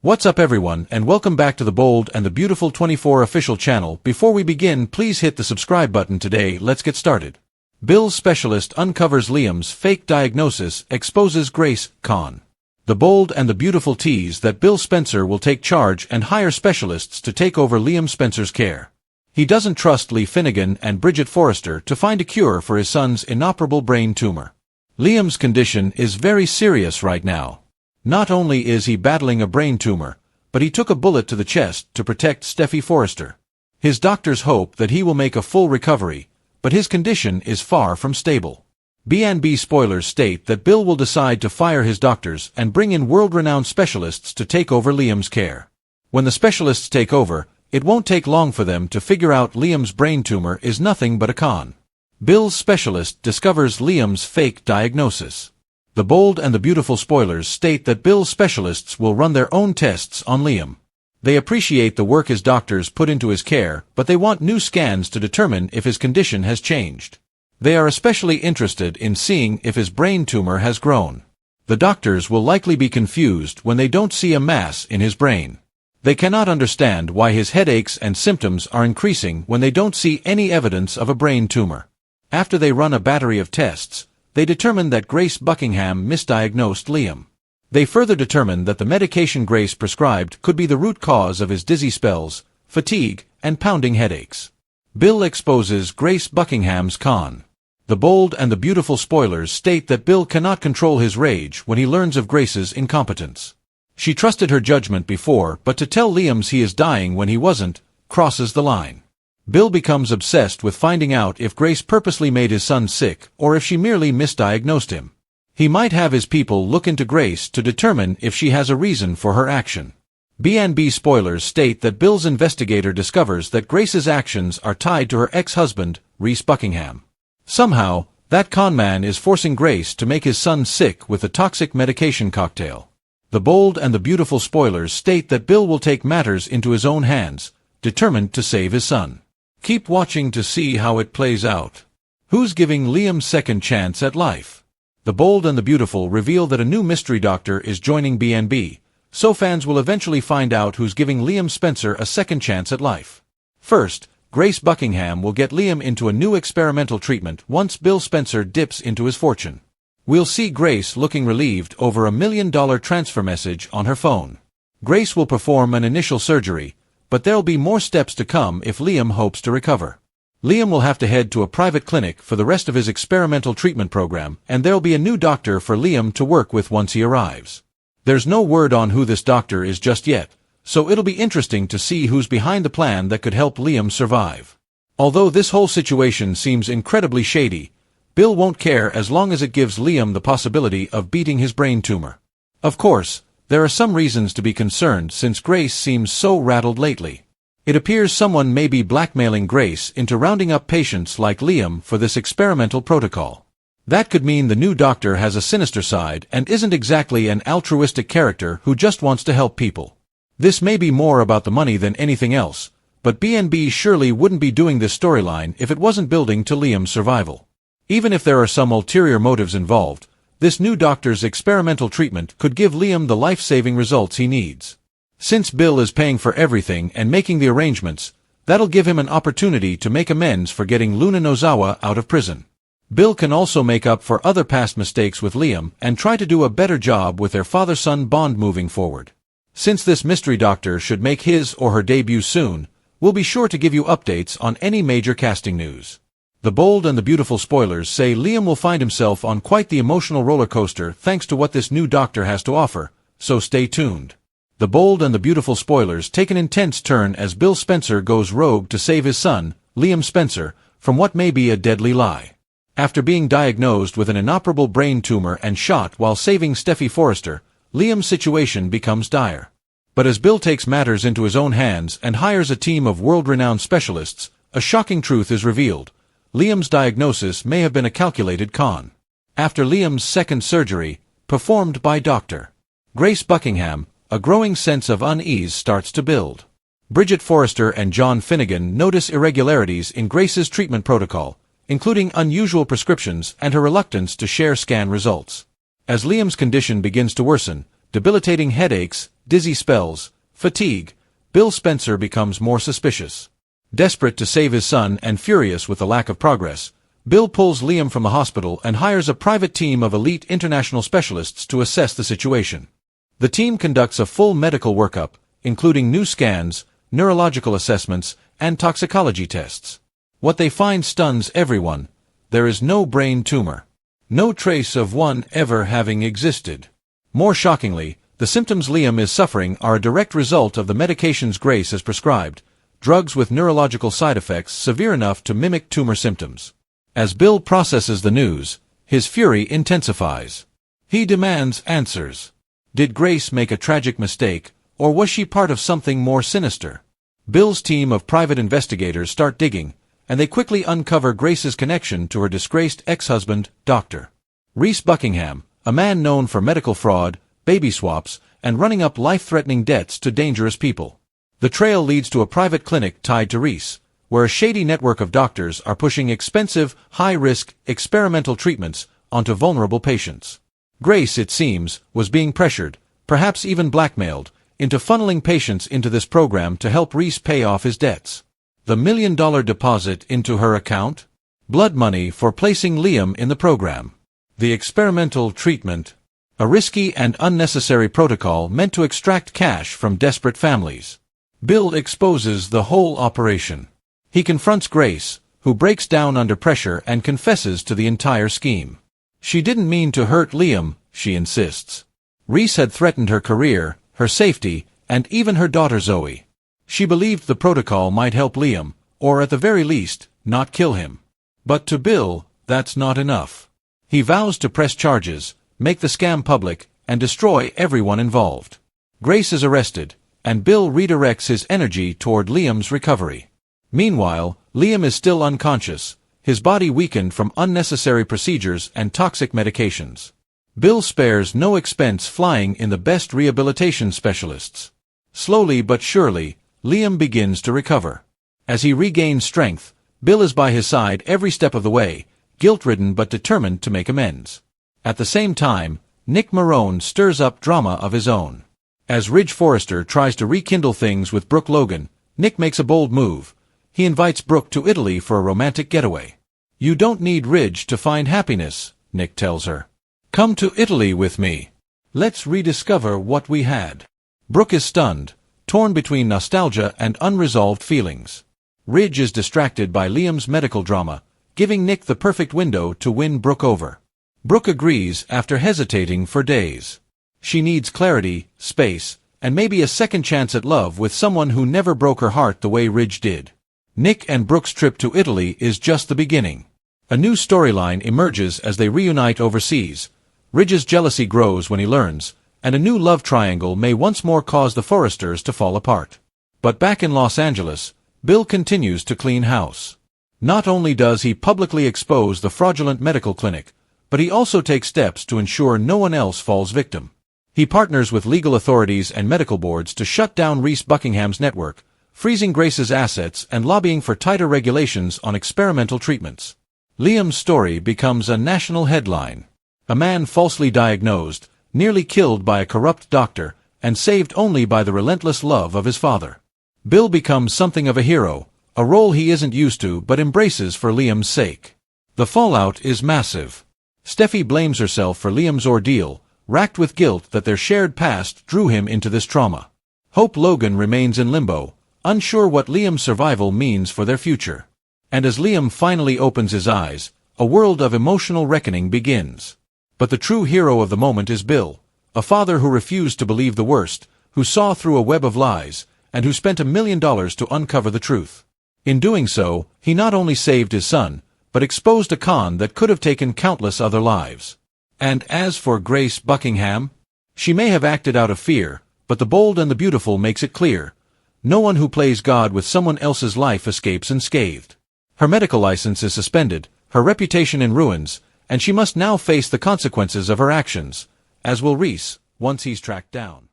What's up everyone, and welcome back to the Bold and the Beautiful 24 official channel. Before we begin, please hit the subscribe button today. Let's get started. Bill's specialist uncovers Liam's fake diagnosis, exposes Grace, con. The Bold and the Beautiful tease that Bill Spencer will take charge and hire specialists to take over Liam Spencer's care. He doesn't trust Lee Finnegan and Bridget Forrester to find a cure for his son's inoperable brain tumor. Liam's condition is very serious right now. Not only is he battling a brain tumor, but he took a bullet to the chest to protect Steffi Forrester. His doctors hope that he will make a full recovery, but his condition is far from stable. B&B spoilers state that Bill will decide to fire his doctors and bring in world-renowned specialists to take over Liam's care. When the specialists take over, it won't take long for them to figure out Liam's brain tumor is nothing but a con. Bill's specialist discovers Liam's fake diagnosis. The Bold and the Beautiful spoilers state that Bill's specialists will run their own tests on Liam. They appreciate the work his doctors put into his care, but they want new scans to determine if his condition has changed. They are especially interested in seeing if his brain tumor has grown. The doctors will likely be confused when they don't see a mass in his brain. They cannot understand why his headaches and symptoms are increasing when they don't see any evidence of a brain tumor. After they run a battery of tests, they determine that Grace Buckingham misdiagnosed Liam. They further determine that the medication Grace prescribed could be the root cause of his dizzy spells, fatigue, and pounding headaches. Bill exposes Grace Buckingham's con. The Bold and the Beautiful spoilers state that Bill cannot control his rage when he learns of Grace's incompetence. She trusted her judgment before, but to tell Liam he is dying when he wasn't, crosses the line. Bill becomes obsessed with finding out if Grace purposely made his son sick or if she merely misdiagnosed him. He might have his people look into Grace to determine if she has a reason for her action. B&B spoilers state that Bill's investigator discovers that Grace's actions are tied to her ex-husband, Reese Buckingham. Somehow, that conman is forcing Grace to make his son sick with a toxic medication cocktail. The Bold and the Beautiful spoilers state that Bill will take matters into his own hands, determined to save his son. Keep watching to see how it plays out. Who's giving Liam second chance at life? The Bold and the Beautiful reveal that a new mystery doctor is joining B&B, so fans will eventually find out who's giving Liam Spencer a second chance at life. First, Grace Buckingham will get Liam into a new experimental treatment once Bill Spencer dips into his fortune. We'll see Grace looking relieved over $1 million transfer message on her phone. Grace will perform an initial surgery, but there'll be more steps to come if Liam hopes to recover. Liam will have to head to a private clinic for the rest of his experimental treatment program, and there'll be a new doctor for Liam to work with once he arrives. There's no word on who this doctor is just yet, so it'll be interesting to see who's behind the plan that could help Liam survive. Although this whole situation seems incredibly shady, Bill won't care as long as it gives Liam the possibility of beating his brain tumor. Of course, there are some reasons to be concerned since Grace seems so rattled lately. It appears someone may be blackmailing Grace into rounding up patients like Liam for this experimental protocol. That could mean the new doctor has a sinister side and isn't exactly an altruistic character who just wants to help people. This may be more about the money than anything else, but B&B surely wouldn't be doing this storyline if it wasn't building to Liam's survival. Even if there are some ulterior motives involved, this new doctor's experimental treatment could give Liam the life-saving results he needs. Since Bill is paying for everything and making the arrangements, that'll give him an opportunity to make amends for getting Luna Nozawa out of prison. Bill can also make up for other past mistakes with Liam and try to do a better job with their father-son bond moving forward. Since this mystery doctor should make his or her debut soon, we'll be sure to give you updates on any major casting news. The Bold and the Beautiful spoilers say Liam will find himself on quite the emotional roller coaster thanks to what this new doctor has to offer, so stay tuned. The Bold and the Beautiful spoilers take an intense turn as Bill Spencer goes rogue to save his son, Liam Spencer, from what may be a deadly lie. After being diagnosed with an inoperable brain tumor and shot while saving Steffi Forrester, Liam's situation becomes dire. But as Bill takes matters into his own hands and hires a team of world-renowned specialists, a shocking truth is revealed. Liam's diagnosis may have been a calculated con. After Liam's second surgery, performed by Dr. Grace Buckingham, a growing sense of unease starts to build. Bridget Forrester and John Finnegan notice irregularities in Grace's treatment protocol, including unusual prescriptions and her reluctance to share scan results. As Liam's condition begins to worsen, debilitating headaches, dizzy spells, fatigue, Bill Spencer becomes more suspicious. Desperate to save his son and furious with the lack of progress, Bill pulls Liam from the hospital and hires a private team of elite international specialists to assess the situation. The team conducts a full medical workup, including new scans, neurological assessments, and toxicology tests. What they find stuns everyone. There is no brain tumor. No trace of one ever having existed. More shockingly, the symptoms Liam is suffering are a direct result of the medications Grace has prescribed, drugs with neurological side effects severe enough to mimic tumor symptoms. As Bill processes the news, his fury intensifies. He demands answers. Did Grace make a tragic mistake, or was she part of something more sinister? Bill's team of private investigators start digging, and they quickly uncover Grace's connection to her disgraced ex-husband, Dr. Reese Buckingham, a man known for medical fraud, baby swaps, and running up life-threatening debts to dangerous people. The trail leads to a private clinic tied to Reese, where a shady network of doctors are pushing expensive, high-risk, experimental treatments onto vulnerable patients. Grace, it seems, was being pressured, perhaps even blackmailed, into funneling patients into this program to help Reese pay off his debts. The $1 million deposit into her account? Blood money for placing Liam in the program. The experimental treatment? A risky and unnecessary protocol meant to extract cash from desperate families. Bill exposes the whole operation. He confronts Grace, who breaks down under pressure and confesses to the entire scheme. She didn't mean to hurt Liam, she insists. Reese had threatened her career, her safety, and even her daughter Zoe. She believed the protocol might help Liam, or at the very least, not kill him. But to Bill, that's not enough. He vows to press charges, make the scam public, and destroy everyone involved. Grace is arrested, and Bill redirects his energy toward Liam's recovery. Meanwhile, Liam is still unconscious, his body weakened from unnecessary procedures and toxic medications. Bill spares no expense flying in the best rehabilitation specialists. Slowly but surely, Liam begins to recover. As he regains strength, Bill is by his side every step of the way, guilt-ridden but determined to make amends. At the same time, Nick Marone stirs up drama of his own. As Ridge Forrester tries to rekindle things with Brooke Logan, Nick makes a bold move. He invites Brooke to Italy for a romantic getaway. "You don't need Ridge to find happiness," Nick tells her. "Come to Italy with me. Let's rediscover what we had." Brooke is stunned, torn between nostalgia and unresolved feelings. Ridge is distracted by Liam's medical drama, giving Nick the perfect window to win Brooke over. Brooke agrees after hesitating for days. She needs clarity, space, and maybe a second chance at love with someone who never broke her heart the way Ridge did. Nick and Brooke's trip to Italy is just the beginning. A new storyline emerges as they reunite overseas. Ridge's jealousy grows when he learns, and a new love triangle may once more cause the Forresters to fall apart. But back in Los Angeles, Bill continues to clean house. Not only does he publicly expose the fraudulent medical clinic, but he also takes steps to ensure no one else falls victim. He partners with legal authorities and medical boards to shut down Reese Buckingham's network, freezing Grace's assets and lobbying for tighter regulations on experimental treatments. Liam's story becomes a national headline. A man falsely diagnosed, nearly killed by a corrupt doctor, and saved only by the relentless love of his father. Bill becomes something of a hero, a role he isn't used to but embraces for Liam's sake. The fallout is massive. Steffi blames herself for Liam's ordeal, racked with guilt that their shared past drew him into this trauma. Hope Logan remains in limbo, unsure what Liam's survival means for their future. And as Liam finally opens his eyes, a world of emotional reckoning begins. But the true hero of the moment is Bill, a father who refused to believe the worst, who saw through a web of lies, and who spent $1 million to uncover the truth. In doing so, he not only saved his son, but exposed a con that could have taken countless other lives. And as for Grace Buckingham, she may have acted out of fear, but the bold and the beautiful makes it clear. No one who plays God with someone else's life escapes unscathed. Her medical license is suspended, her reputation in ruins, and she must now face the consequences of her actions, as will Reese, once he's tracked down.